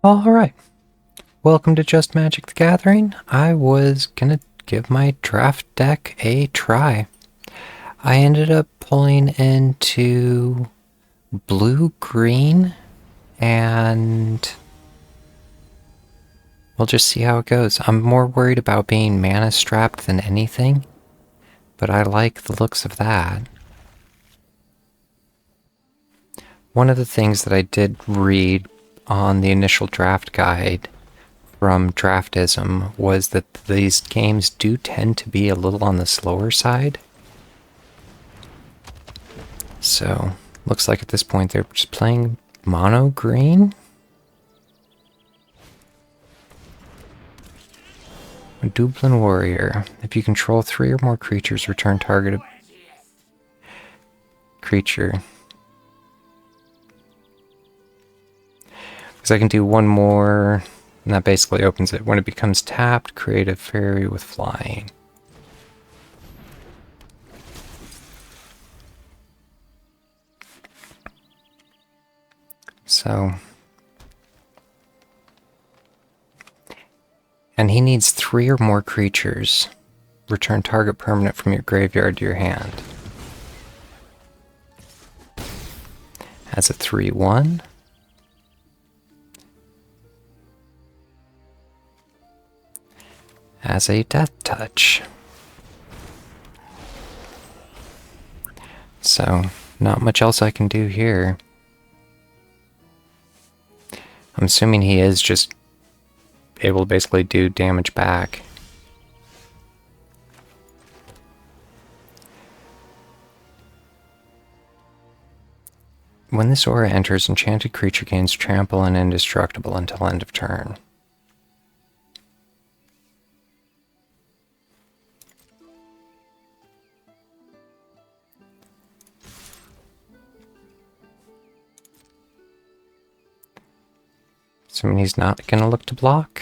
Alright, welcome to Just Magic the Gathering. I was gonna give my draft deck a try. I ended up pulling into blue-green, and we'll just see how it goes. I'm more worried about being mana-strapped than anything, but I like the looks of that. One of the things that I did read on the initial draft guide from Draftism was that these games do tend to be a little on the slower side. So, looks like at this point they're just playing mono green. A Dublin Warrior. If you control 3 or more creatures, return targeted creature. Because I can do one more, and that basically opens it. When it becomes tapped, create a fairy with flying. So, and he needs 3 or more creatures. Return target permanent from your graveyard to your hand. Has a 3/1. Has a death touch. So, not much else I can do here. I'm assuming he is just able to basically do damage back. When this aura enters, enchanted creature gains trample and indestructible until end of turn. Assuming he's not going to look to block.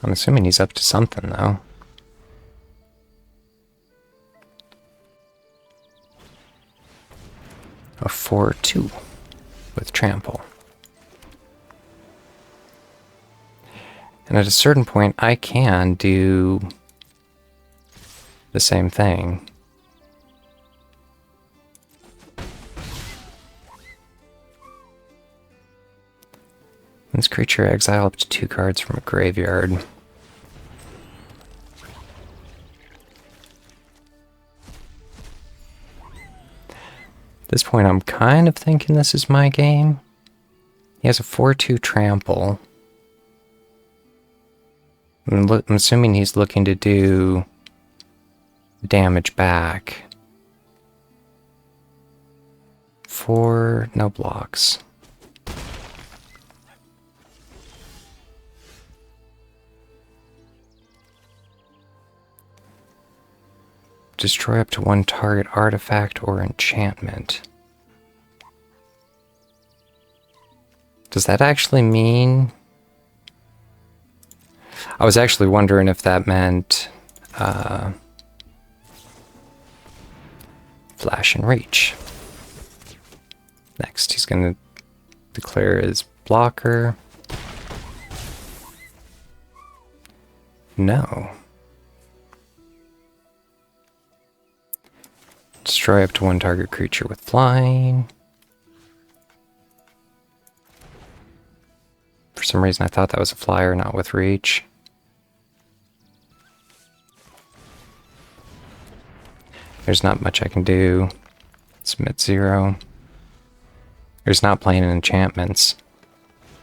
I'm assuming he's up to something, though. A 4/2 with trample. And at a certain point, I can do the same thing. This creature exile up to 2 cards from a graveyard. At this point, I'm kind of thinking this is my game. He has a 4/2 trample. I'm assuming he's looking to do damage back. 4, no blocks. Destroy up to 1 target artifact or enchantment. Does that actually mean... I was actually wondering if that meant Flash and Reach. Next, he's going to declare his blocker. No. Destroy up to 1 target creature with flying. For some reason I thought that was a flyer, not with reach. There's not much I can do. Submit 0. There's not playing enchantments.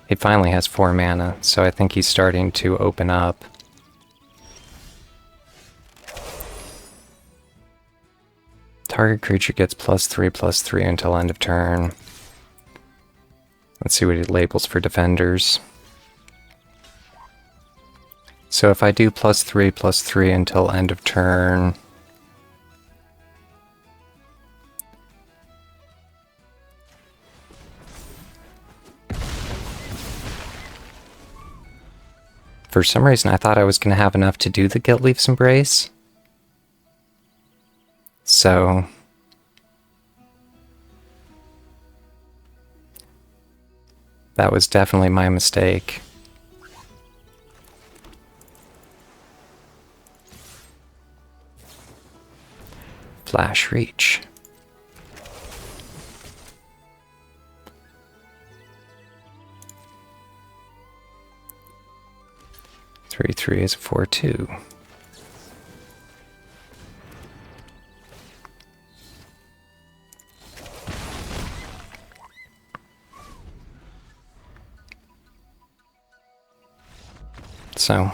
He finally has 4 mana, so I think he's starting to open up. Target creature gets +3/+3 until end of turn. Let's see what he labels for defenders. So if I do +3/+3 until end of turn... For some reason, I thought I was going to have enough to do the Gilt Leaf's Embrace. So that was definitely my mistake. Flash Reach. Three is a 4/2. So,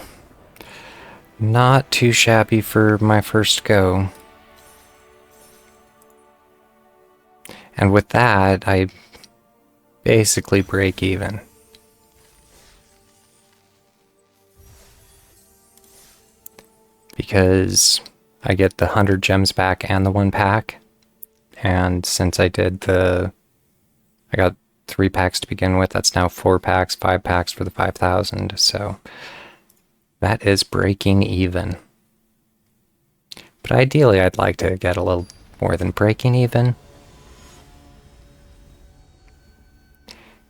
not too shabby for my first go. And with that, I basically break even. Because I get the 100 gems back and the 1 pack. And since I got 3 packs to begin with, that's now 4 packs, 5 packs for the 5,000. So that is breaking even. But ideally, I'd like to get a little more than breaking even.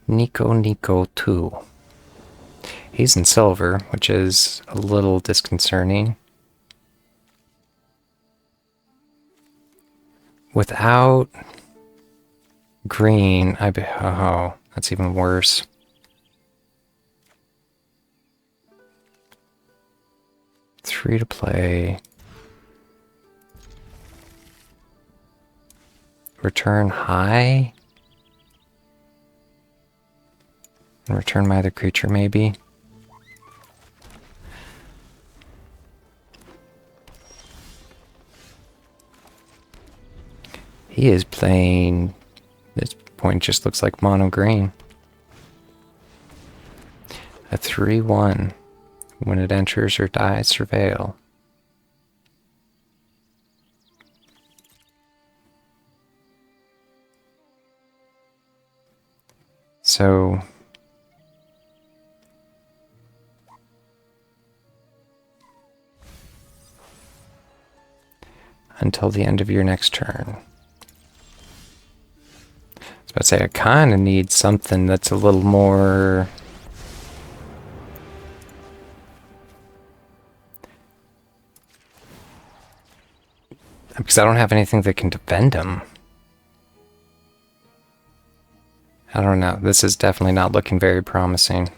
Nico 2. He's in silver, which is a little disconcerting. Without green, oh, that's even worse. Three to play. Return high. And return my other creature, maybe. He is playing... This point just looks like mono green. A 3/1. When it enters or dies, surveil. So... until the end of your next turn. I was about to say, I kind of need something that's a little more... because I don't have anything that can defend him. I don't know. This is definitely not looking very promising.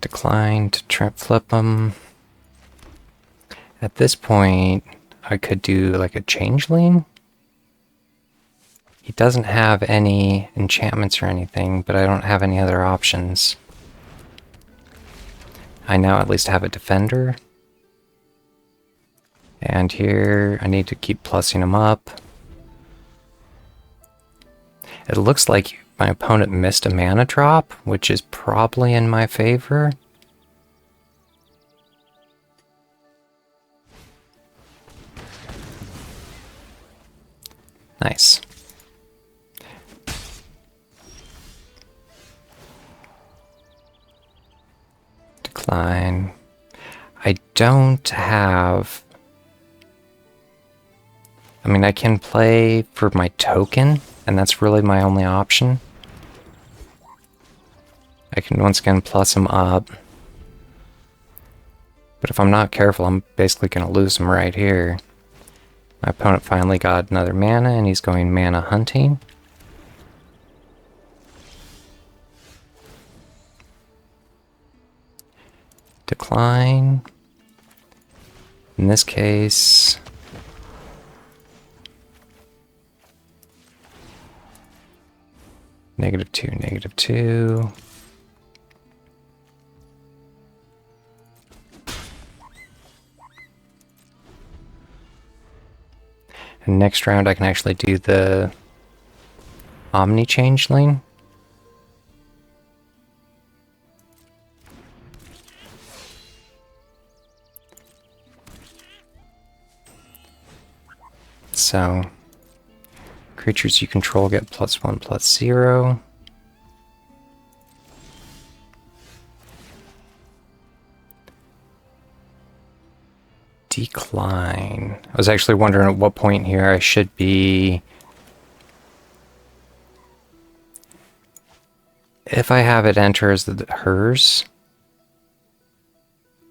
Decline to flip him. At this point, I could do like a changeling. He doesn't have any enchantments or anything, but I don't have any other options. I now at least have a defender. And here, I need to keep plussing him up. It looks like my opponent missed a mana drop, which is probably in my favor. Nice. Decline. I don't have... I mean, I can play for my token, and that's really my only option. I can once again plus him up. But if I'm not careful, I'm basically going to lose him right here. My opponent finally got another mana, and he's going mana hunting. Decline. In this case... -2, -2. And next round I can actually do the Omni Changeling. So Creatures you control get +1/+0. Decline. I was actually wondering at what point here I should be... If I have it enter as hers,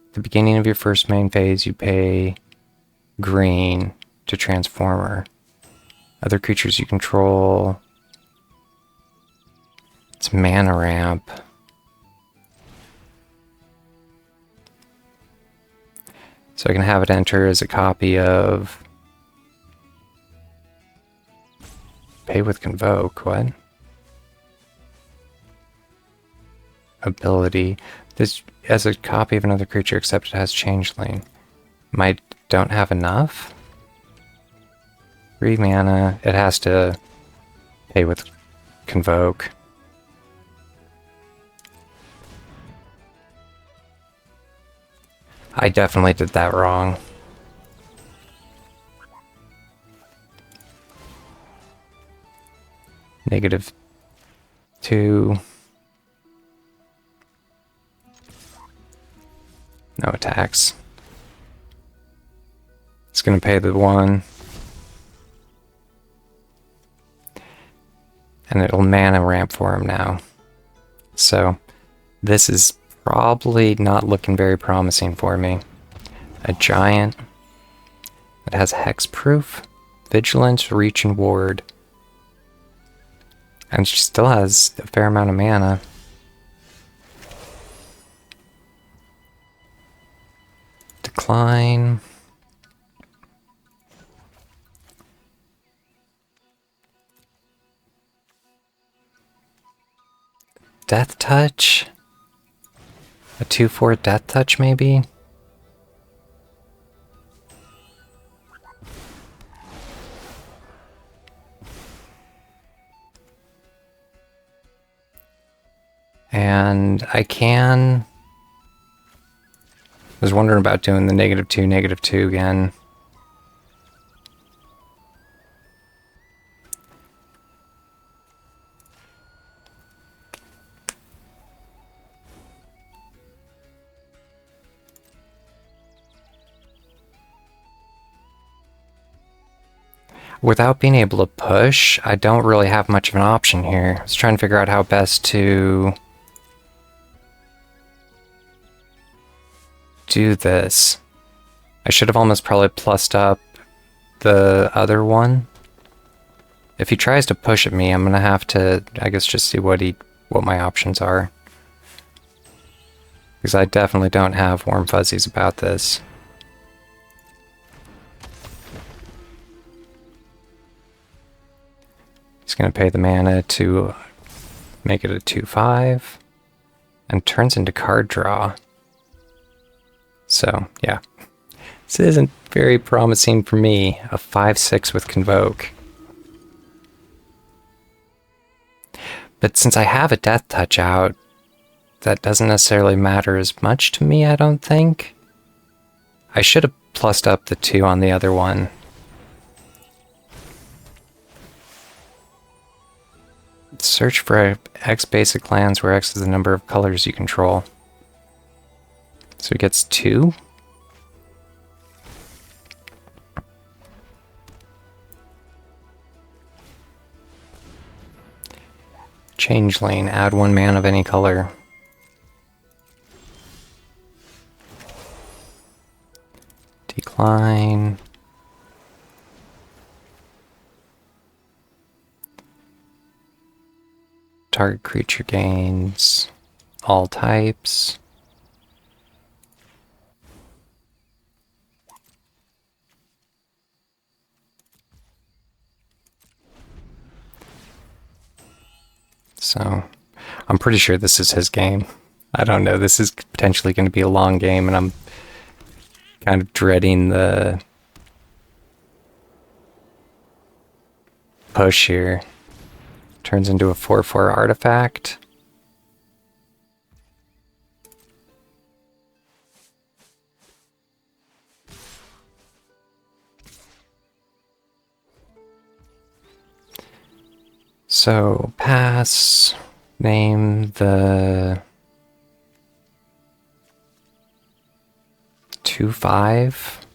at the beginning of your first main phase, you pay green to transform her. Other creatures you control, it's mana ramp. So I can have it enter as a copy of Pay with Convoke. What? Ability. This as a copy of another creature except it has Changeling. Might don't have enough? 3 mana. It has to pay with Convoke. I definitely did that wrong. -2. No attacks. It's gonna pay the 1. And it'll mana ramp for him now. So this is probably not looking very promising for me. A giant that has hexproof, vigilance, reach, and ward. And she still has a fair amount of mana. Decline. Death Touch? A 2/4 Death Touch, maybe? And I was wondering about doing the -2 again. Without being able to push, I don't really have much of an option here. I was trying to figure out how best to do this. I should have almost probably plussed up the other one. If he tries to push at me, I'm gonna have to, I guess, just see what my options are. Because I definitely don't have warm fuzzies about this. He's going to pay the mana to make it a 2/5 and turns into card draw. So, yeah. This isn't very promising for me. A 5/6 with Convoke. But since I have a Death Touch out, that doesn't necessarily matter as much to me, I don't think. I should have plussed up the 2 on the other one. Search for X basic lands where X is the number of colors you control. So he gets 2. Changeling, add 1 mana of any color. Decline. Target creature gains all types. So, I'm pretty sure this is his game. I don't know, this is potentially going to be a long game, and I'm kind of dreading the push here. Turns into a 4/4 artifact. So, pass, name the 2-5.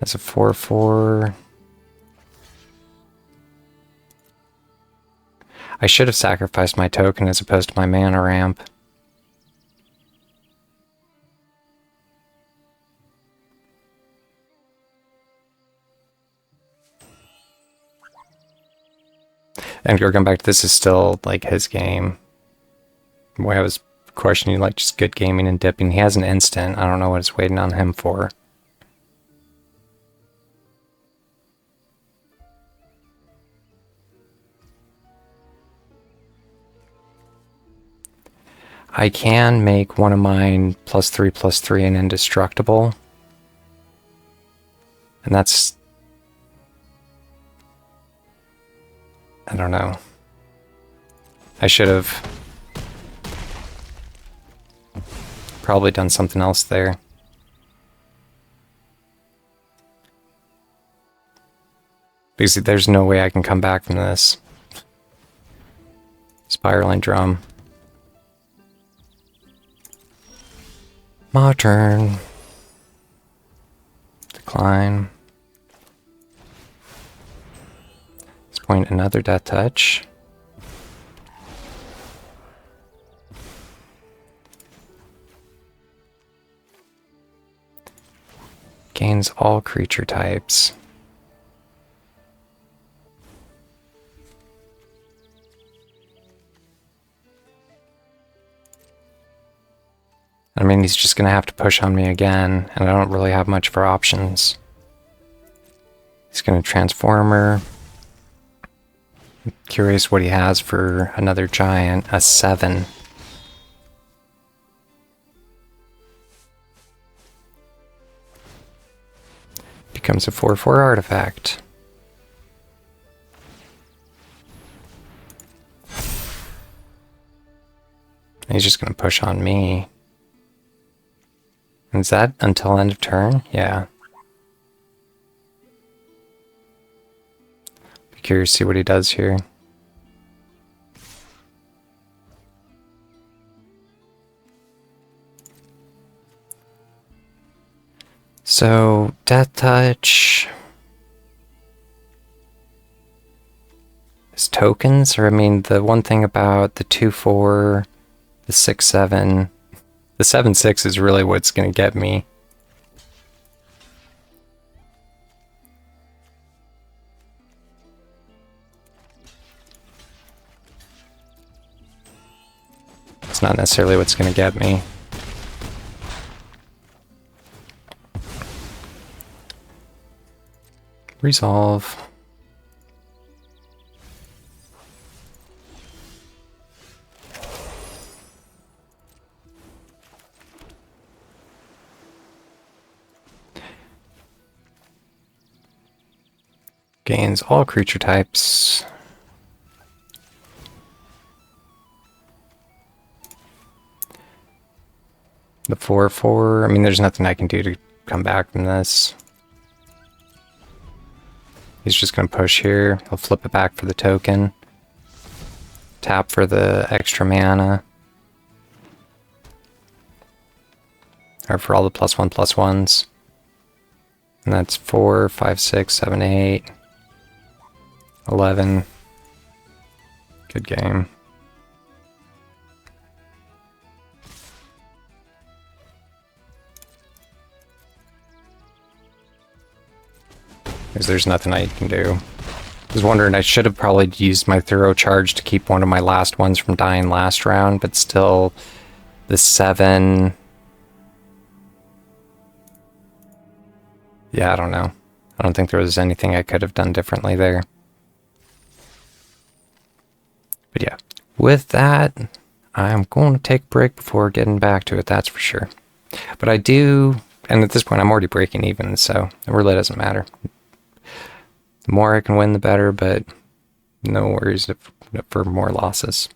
That's a 4-4. I should have sacrificed my token as opposed to my mana ramp. And going back to this is still like his game. The way I was questioning like just good gaming and dipping. He has an instant. I don't know what it's waiting on him for. I can make one of mine +3/+3 and indestructible. And that's... I don't know. I should have probably done something else there. Because there's no way I can come back from this. Spiraling drum. My turn. Decline. Let's point another death touch. Gains all creature types. I mean, he's just gonna have to push on me again, and I don't really have much for options. He's gonna Transformer. I'm curious what he has for another giant, a 7. Becomes a 4/4 artifact. He's just gonna push on me. Is that until end of turn? Yeah. Be curious to see what he does here. So, Death Touch is tokens, or I mean, the one thing about the 2/4, the 6/7, the 7/6 is really what's going to get me. It's not necessarily what's going to get me. Resolve. Gains all creature types. The 4/4, I mean, there's nothing I can do to come back from this. He's just going to push here. He'll flip it back for the token. Tap for the extra mana. Or for all the +1/+1s. And that's 4, 5, 6, 7, 8, 11. Good game. Because there's nothing I can do. I was wondering, I should have probably used my thorough charge to keep one of my last ones from dying last round, but still, the 7... Yeah, I don't know. I don't think there was anything I could have done differently there. But yeah, with that, I'm going to take a break before getting back to it, that's for sure. But I do, and at this point I'm already breaking even, so it really doesn't matter. The more I can win, the better, but no worries for more losses.